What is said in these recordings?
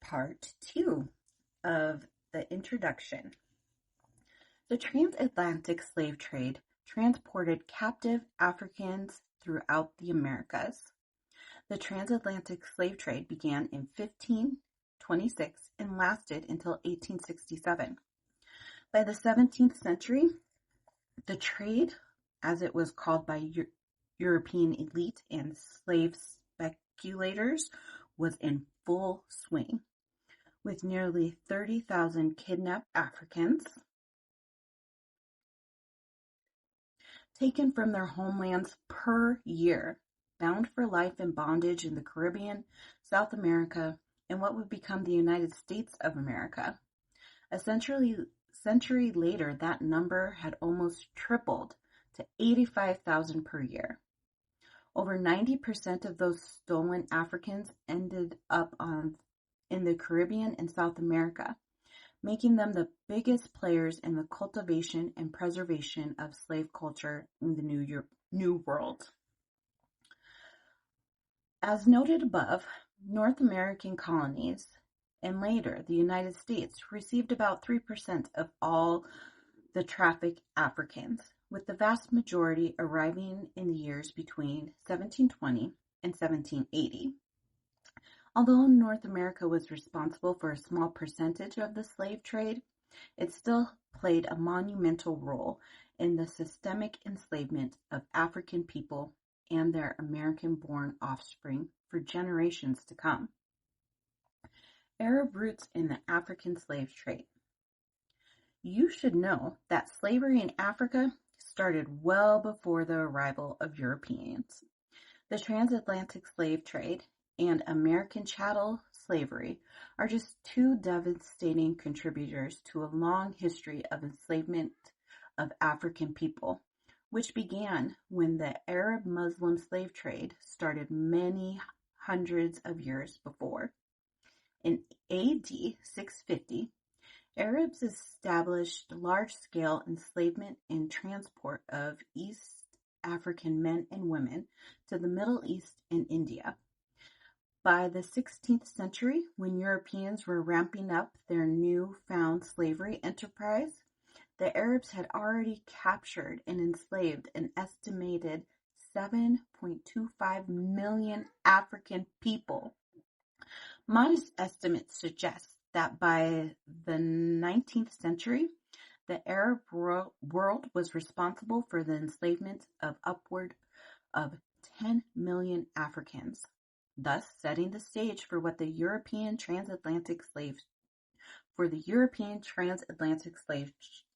part 2 of the introduction. The transatlantic slave trade transported captive Africans throughout the Americas. The transatlantic slave trade began in 1526 and lasted until 1867. By the 17th century, the trade, as it was called by European elite and slave speculators, was in full swing, with nearly 30,000 kidnapped Africans taken from their homelands per year, bound for life in bondage in the Caribbean, South America, and what would become the United States of America. A century later, that number had almost tripled to 85,000 per year. Over 90% of those stolen Africans ended up in the Caribbean and South America, making them the biggest players in the cultivation and preservation of slave culture in the New World. As noted above, North American colonies and later the United States received about 3% of all the trafficked Africans, with the vast majority arriving in the years between 1720 and 1780. Although North America was responsible for a small percentage of the slave trade, it still played a monumental role in the systemic enslavement of African people and their American-born offspring for generations to come. Arab roots in the African slave trade. You should know that slavery in Africa started well before the arrival of Europeans. The transatlantic slave trade and American chattel slavery are just two devastating contributors to a long history of enslavement of African people, which began when the Arab-Muslim slave trade started many hundreds of years before. In AD 650, Arabs established large-scale enslavement and transport of East African men and women to the Middle East and India. By the 16th century, when Europeans were ramping up their new-found slavery enterprise, the Arabs had already captured and enslaved an estimated 7.25 million African people. Modest estimates suggest that by the 19th century, the Arab world was responsible for the enslavement of upward of 10 million Africans, thus setting the stage for the European transatlantic slave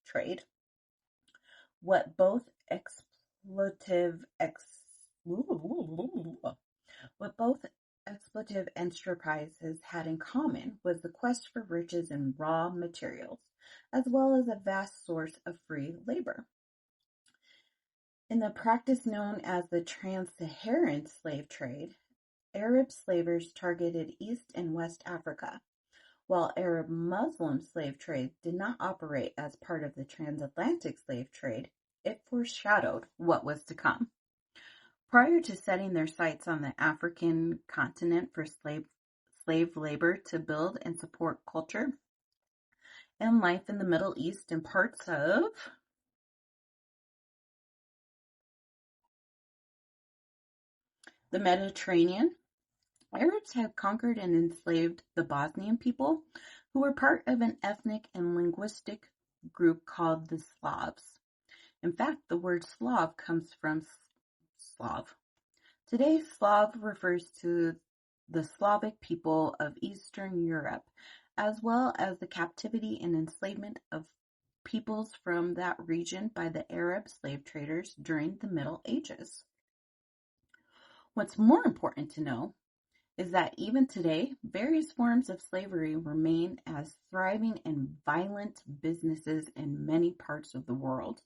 trade. What both exploitative enterprises had in common was the quest for riches and raw materials, as well as a vast source of free labor. In the practice known as the Trans-Saharan slave trade, Arab slavers targeted East and West Africa, while Arab-Muslim slave trade did not operate as part of the transatlantic slave trade. It foreshadowed what was to come. Prior to setting their sights on the African continent for slave labor to build and support culture and life in the Middle East and parts of the Mediterranean, Arabs had conquered and enslaved the Bosnian people, who were part of an ethnic and linguistic group called the Slavs. In fact, the word Slav comes from Slav. Today, Slav refers to the Slavic people of Eastern Europe, as well as the captivity and enslavement of peoples from that region by the Arab slave traders during the Middle Ages. What's more important to know is that even today, various forms of slavery remain as thriving and violent businesses in many parts of the world.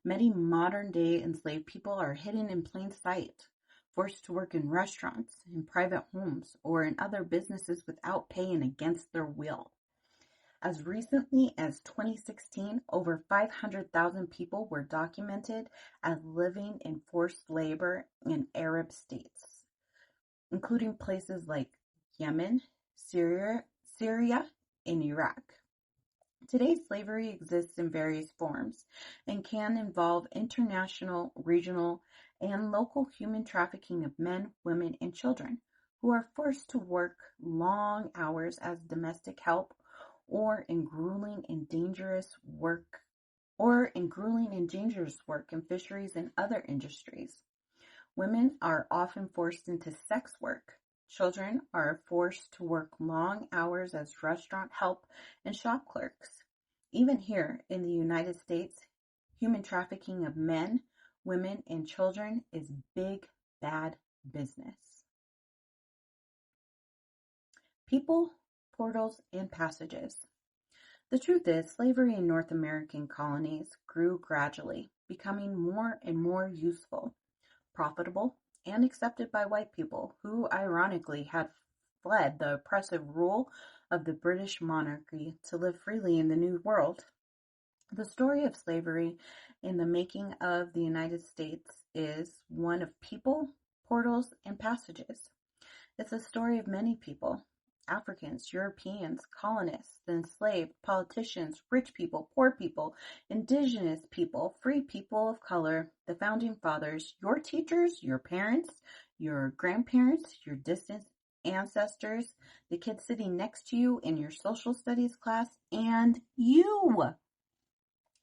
Many modern-day enslaved people are hidden in plain sight, forced to work in restaurants, in private homes, or in other businesses without pay and against their will. As recently as 2016, over 500,000 people were documented as living in forced labor in Arab states, including places like Yemen, Syria, Syria, and Iraq. Today, slavery exists in various forms and can involve international, regional, and local human trafficking of men, women, and children who are forced to work long hours as domestic help or in grueling and dangerous work in fisheries and other industries. Women are often forced into sex work. Children are forced to work long hours as restaurant help and shop clerks. Even here in the United States, human trafficking of men, women, and children is big, bad business. People, portals, and passages. The truth is, slavery in North American colonies grew gradually, becoming more and more useful, profitable, and accepted by white people who, ironically, had fled the oppressive rule of the British monarchy to live freely in the New World. The story of slavery in the making of the United States is one of people, portals, and passages. It's a story of many people: Africans, Europeans, colonists, the enslaved, politicians, rich people, poor people, indigenous people, free people of color, the founding fathers, your teachers, your parents, your grandparents, your distant ancestors, the kid sitting next to you in your social studies class, and you.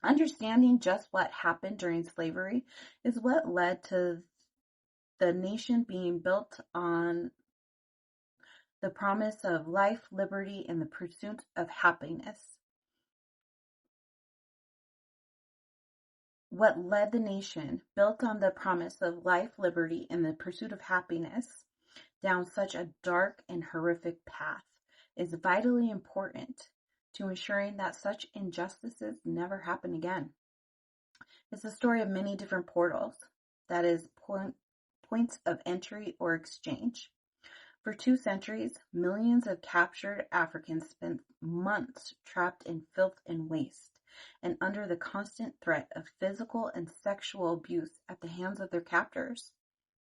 Understanding just what happened during slavery is what led to the nation being built on the promise of life, liberty, and the pursuit of happiness. What led the nation, built on the promise of life, liberty, and the pursuit of happiness, down such a dark and horrific path is vitally important to ensuring that such injustices never happen again. It's a story of many different portals, that is, points of entry or exchange. For 2 centuries, millions of captured Africans spent months trapped in filth and waste, and under the constant threat of physical and sexual abuse at the hands of their captors.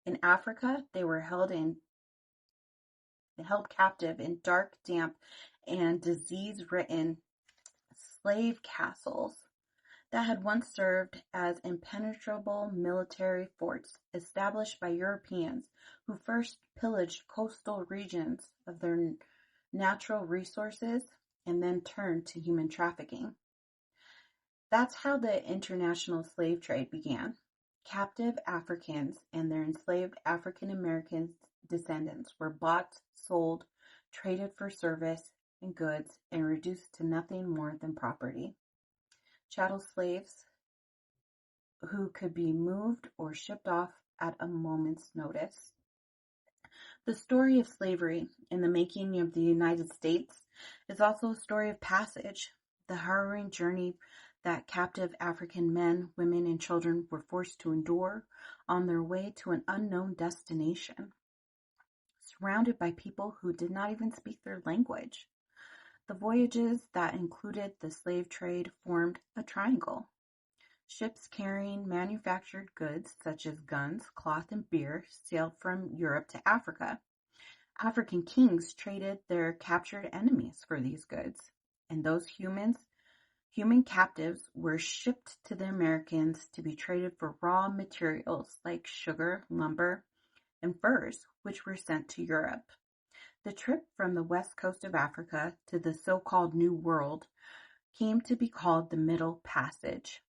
In Africa, they were held captive in dark, damp, and disease-ridden slave castles that had once served as impenetrable military forts established by Europeans who first pillaged coastal regions of their natural resources and then turned to human trafficking. That's how the international slave trade began. Captive Africans and their enslaved African American descendants were bought, sold, traded for service and goods, and reduced to nothing more than property. Chattel slaves who could be moved or shipped off at a moment's notice. The story of slavery in the making of the United States is also a story of passage, the harrowing journey that captive African men, women, and children were forced to endure on their way to an unknown destination, surrounded by people who did not even speak their language. The voyages that included the slave trade formed a triangle. Ships carrying manufactured goods such as guns, cloth, and beer sailed from Europe to Africa. African kings traded their captured enemies for these goods, and those human captives were shipped to the Americans to be traded for raw materials like sugar, lumber, and furs, which were sent to Europe. The trip from the west coast of Africa to the so-called New World came to be called the Middle Passage.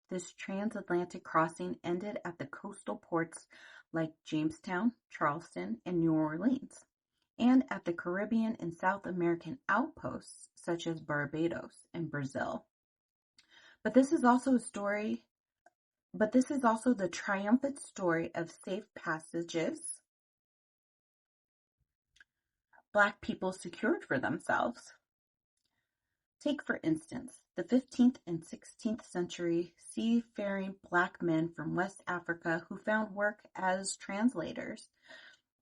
This transatlantic crossing ended at the coastal ports like Jamestown, Charleston, and New Orleans, and at the Caribbean and South American outposts such as Barbados and Brazil. But this is also the triumphant story of safe passages Black people secured for themselves. Take, for instance, the 15th and 16th century seafaring Black men from West Africa who found work as translators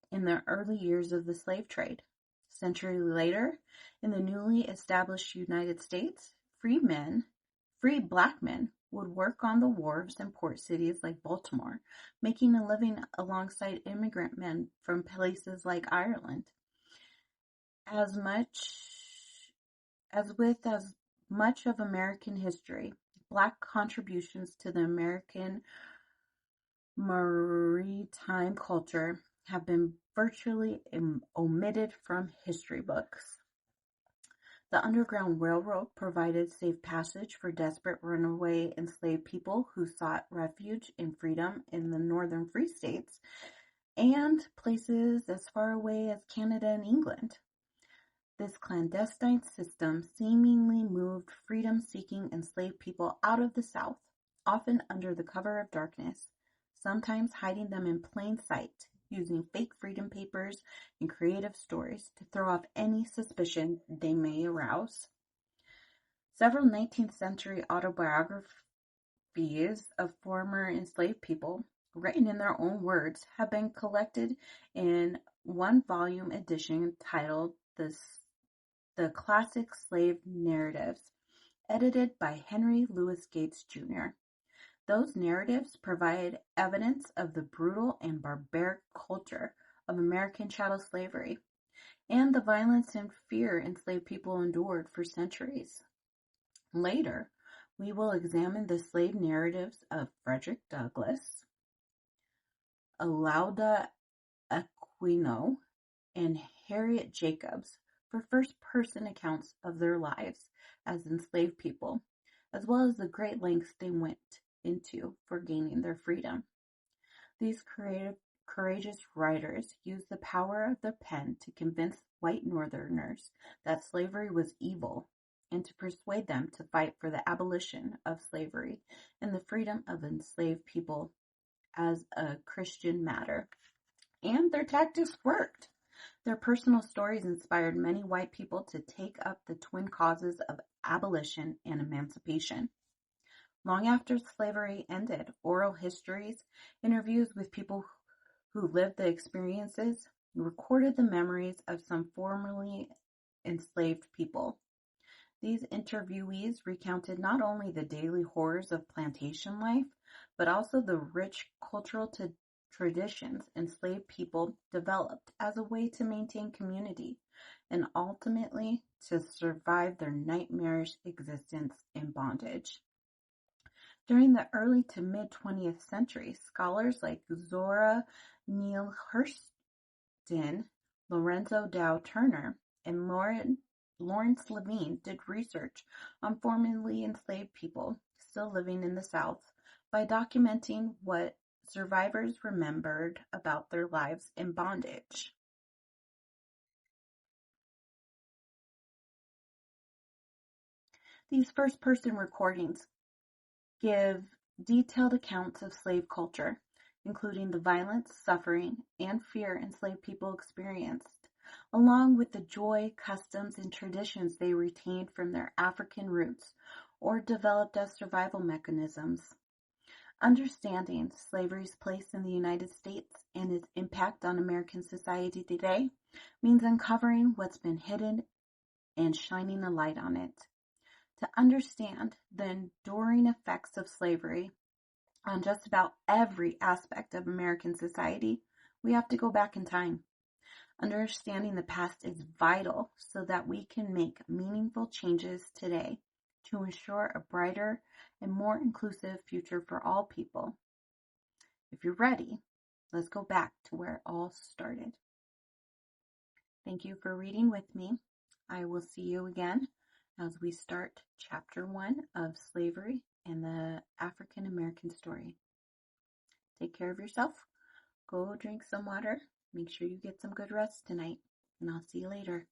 in the early years of the slave trade. A century later, in the newly established United States, free Black men would work on the wharves in port cities like Baltimore, making a living alongside immigrant men from places like Ireland. As much As with as much of American history, Black contributions to the American maritime culture have been virtually omitted from history books. The Underground Railroad provided safe passage for desperate runaway enslaved people who sought refuge and freedom in the northern free states and places as far away as Canada and England. This clandestine system seemingly moved freedom-seeking enslaved people out of the South, often under the cover of darkness, sometimes hiding them in plain sight, using fake freedom papers and creative stories to throw off any suspicion they may arouse. Several 19th century autobiographies of former enslaved people, written in their own words, have been collected in one-volume edition titled The Classic Slave Narratives, edited by Henry Louis Gates, Jr. Those narratives provide evidence of the brutal and barbaric culture of American chattel slavery and the violence and fear enslaved people endured for centuries. Later, we will examine the slave narratives of Frederick Douglass, Alauda Aquino, and Harriet Jacobs for first-person accounts of their lives as enslaved people, as well as the great lengths they went into for gaining their freedom. These courageous writers used the power of their pen to convince white Northerners that slavery was evil and to persuade them to fight for the abolition of slavery and the freedom of enslaved people as a Christian matter. And their tactics worked. Their personal stories inspired many white people to take up the twin causes of abolition and emancipation. Long after slavery ended, oral histories, interviews with people who lived the experiences, recorded the memories of some formerly enslaved people. These interviewees recounted not only the daily horrors of plantation life, but also the rich cultural traditions enslaved people developed as a way to maintain community and ultimately to survive their nightmarish existence in bondage. During the early to mid-20th century, scholars like Zora Neale Hurston, Lorenzo Dow Turner, and Lawrence Levine did research on formerly enslaved people still living in the South by documenting what survivors remembered about their lives in bondage. These first-person recordings give detailed accounts of slave culture, including the violence, suffering, and fear enslaved people experienced, along with the joy, customs, and traditions they retained from their African roots or developed as survival mechanisms. Understanding slavery's place in the United States and its impact on American society today means uncovering what's been hidden and shining a light on it. To understand the enduring effects of slavery on just about every aspect of American society, we have to go back in time. Understanding the past is vital so that we can make meaningful changes today to ensure a brighter and more inclusive future for all people. If you're ready, let's go back to where it all started. Thank you for reading with me. I will see you again as we start Chapter 1 of Slavery and the African American Story. Take care of yourself. Go drink some water. Make sure you get some good rest tonight, and I'll see you later.